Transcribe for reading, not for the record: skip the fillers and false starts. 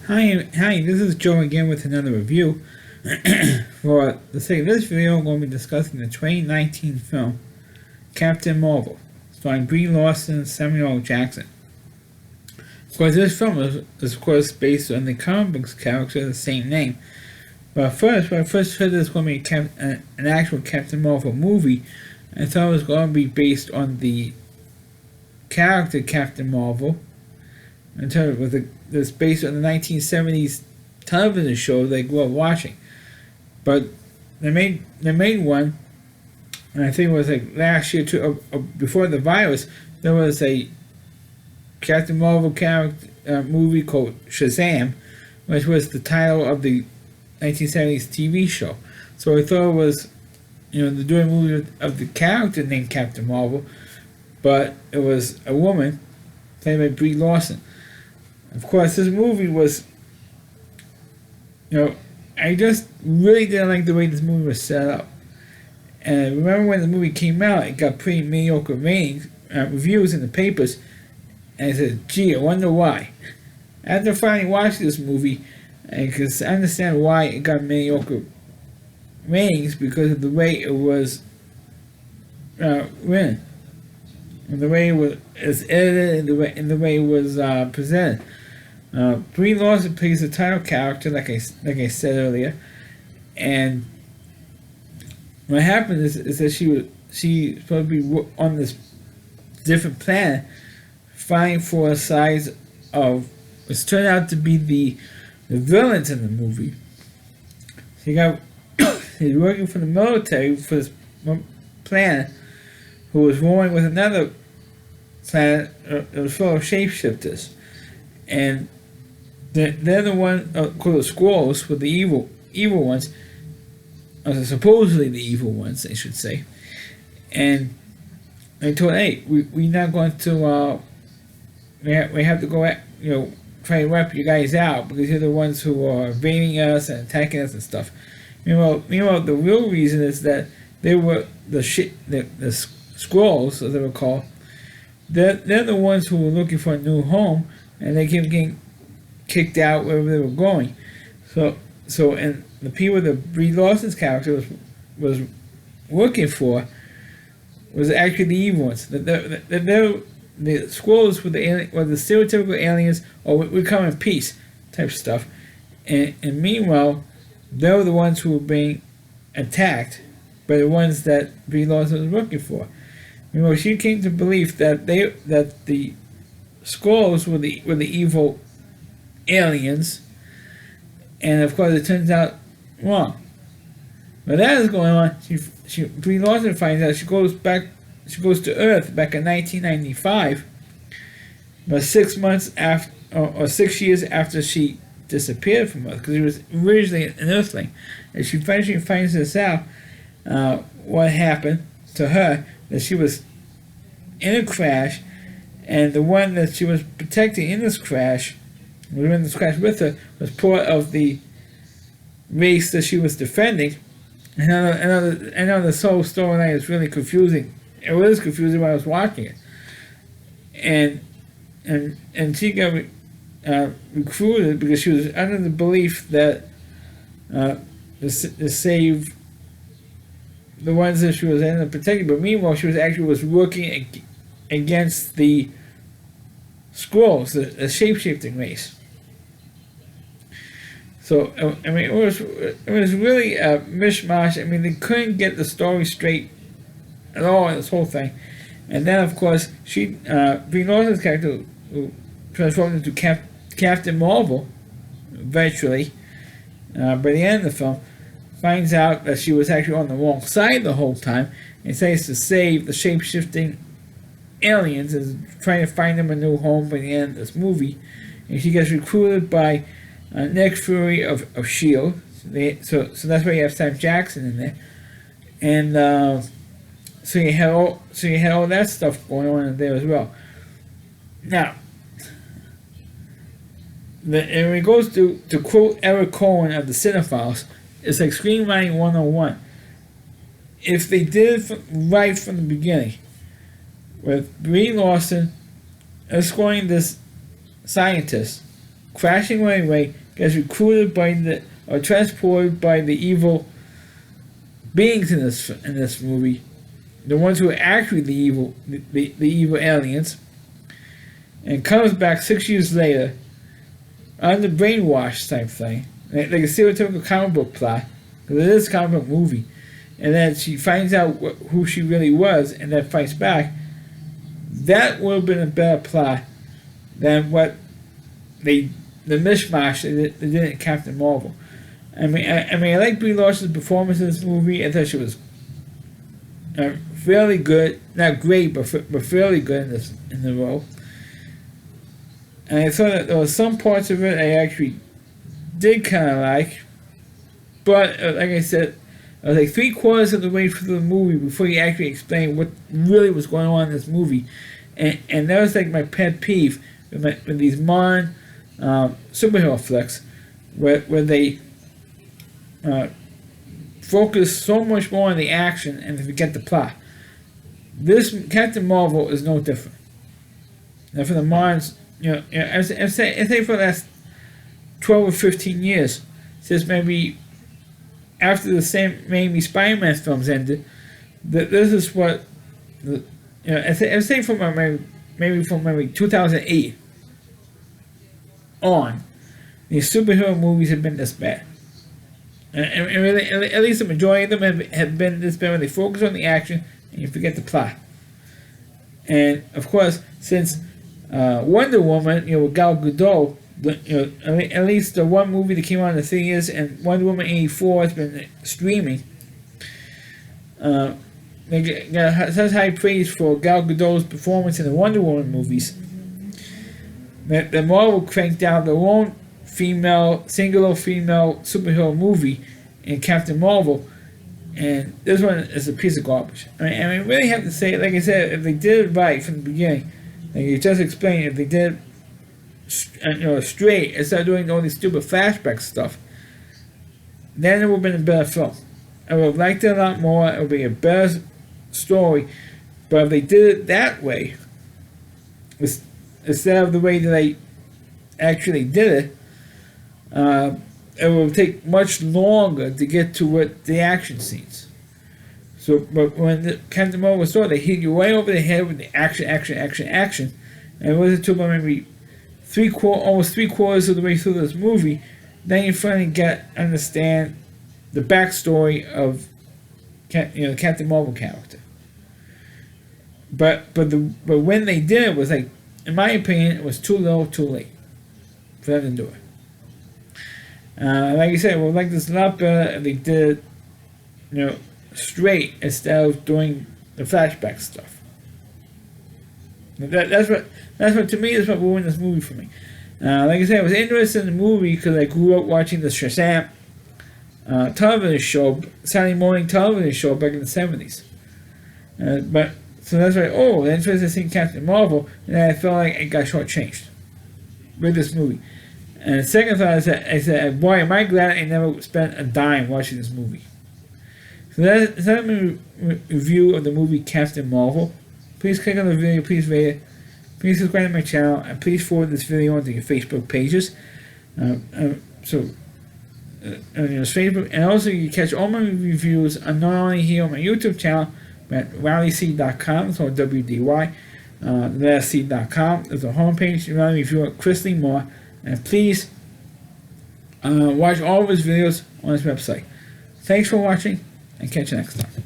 Hi, this is Joe again with another review. For the sake of this video, I'm going to be discussing the 2019 film Captain Marvel, starring Brie Larson and Samuel L. Jackson. Of course, this film is of course based on the comic books character of the same name. But first, when I first heard this was going to be an actual Captain Marvel movie, I thought it was going to be based on the character Captain Marvel. In terms of this based on the 1970s television show they grew up watching, but they made one, and I think it was like last year too, before the virus. There was a Captain Marvel character movie called Shazam, which was the title of the 1970s TV show. So I thought it was, they're doing a movie of the character named Captain Marvel, but it was a woman played by Brie Larson. Of course, this movie was, I just really didn't like the way this movie was set up. And I remember when the movie came out, it got pretty mediocre ratings, reviews in the papers, and I said, gee, I wonder why. After finally watching this movie, I could understand why it got mediocre ratings, because of the way it was written, and the way it was edited, and the way it was presented. Brie Larson plays the title character, like I said earlier, and what happened is that she supposed to be on this different planet, fighting for a size of what's turned out to be the villains in the movie. He's working for the military for this planet, who was warring with another planet that was full of shapeshifters, and they're the one called the Squirrels, with the evil ones, supposedly the evil ones, I should say. And they told, hey, we're not going to, we have to go try to wipe you guys out, because you're the ones who are invading us and attacking us and stuff. Meanwhile, the real reason is that they were the Squirrels, as they were called. They're the ones who were looking for a new home, and they kept getting kicked out wherever they were going. So and the people that Brie Larson's character was working for was actually the evil ones. The Squirrels were the stereotypical aliens, or we come in peace type stuff. And meanwhile, they were the ones who were being attacked by the ones that Brie Larson was working for. She came to believe that the Squirrels were the evil aliens, and of course it turns out wrong. When that is going on, Brie Larson finds out. She goes to Earth back in 1995, but 6 months after, or 6 years after she disappeared from Earth, because she was originally an Earthling, and she finally finds this out. What happened to her? That she was in a crash, and the one that she was protecting in this crash, was in this crash with her, was part of the race that she was defending. And I know this whole storyline is really confusing. It was confusing when I was watching it. And she got recruited because she was under the belief that to save the ones that she was ended up protecting, but meanwhile she was working against the Squirrels, the shape-shifting race. So it was really a mishmash. They couldn't get the story straight at all in this whole thing. And then of course Brie Larson's character, who transformed into Captain Marvel eventually, by the end of the film, finds out that she was actually on the wrong side the whole time, and decides to save the shape-shifting aliens and trying to find them a new home by the end of this movie. And she gets recruited by Nick Fury of S.H.I.E.L.D. So that's why you have Sam Jackson in there. And so you had all that stuff going on in there as well. Now, and when it goes to quote Eric Cohen of the Cinephiles, it's like screenwriting 101. If they did it right from the beginning, with Brie Larson escorting this scientist crashing away, gets recruited by or transported by the evil beings in this movie, the ones who are actually the evil aliens, and comes back 6 years later on the brainwash type thing, like a stereotypical comic book plot, because it is a comic book movie, and then she finds out who she really was, and then fights back. That would have been a better plot than what the mishmash they did in Captain Marvel. I mean, I like Brie Larson's performance in this movie. I thought she was fairly good, not great, but fairly good in the role. And I thought that there were some parts of it I actually did kind of like, but like I said, I was like 3/4 of the way through the movie before you actually explain what really was going on in this movie, and that was like my pet peeve with these modern superhero flicks, where they focus so much more on the action and they forget the plot. This Captain Marvel is no different. Now for the moderns, I say for the last 12 or 15 years, since maybe after the same Raimi Spider-Man films ended, that this is what I say from maybe from 2008 on, these superhero movies have been this bad. And really, at least the majority of them have been this bad, where they focus on the action and you forget the plot. And of course, since Wonder Woman, with Gal Gadot, at least the one movie that came out in the theaters, and Wonder Woman 84 has been streaming. They got such high praise for Gal Gadot's performance in the Wonder Woman movies that the Marvel cranked out their own singular female superhero movie in Captain Marvel, and this one is a piece of garbage. I really have to say, like I said, if they did it right from the beginning, like you just explained, if they did straight instead of doing all these stupid flashback stuff, then it would have been a better film. I would have liked it a lot more. It would be a better story. But if they did it that way, instead of the way that they actually did it, it will take much longer to get to what the action scenes. So, but when the Captain Marvel started, they hit you right over the head with the action, and it wasn't until maybe almost 3/4 of the way through this movie, then you finally understand the backstory of the Captain Marvel character. But when they did it, was like, in my opinion, it was too little, too late for them to do it. Like I said, I would like this a lot better if they did it, straight instead of doing the flashback stuff. That's what to me is what ruined this movie for me. Like I said, I was interested in the movie because I grew up watching the Shazam television show, Saturday morning television show back in the 70s. So that's why, I'm interested in seeing Captain Marvel, and I felt like I got shortchanged with this movie. And the second thought is that I said, boy, am I glad I never spent a dime watching this movie. So that's my review of the movie Captain Marvel. Please click on the video, please rate it, please subscribe to my channel, and please forward this video onto your Facebook pages. On your Facebook, and also you can catch all my reviews not only here on my YouTube channel, but at rallyc.com, so WDY, C.com. There's a homepage, Rally Reviewer, Chris Lee Moore, and please watch all of his videos on his website. Thanks for watching, and catch you next time.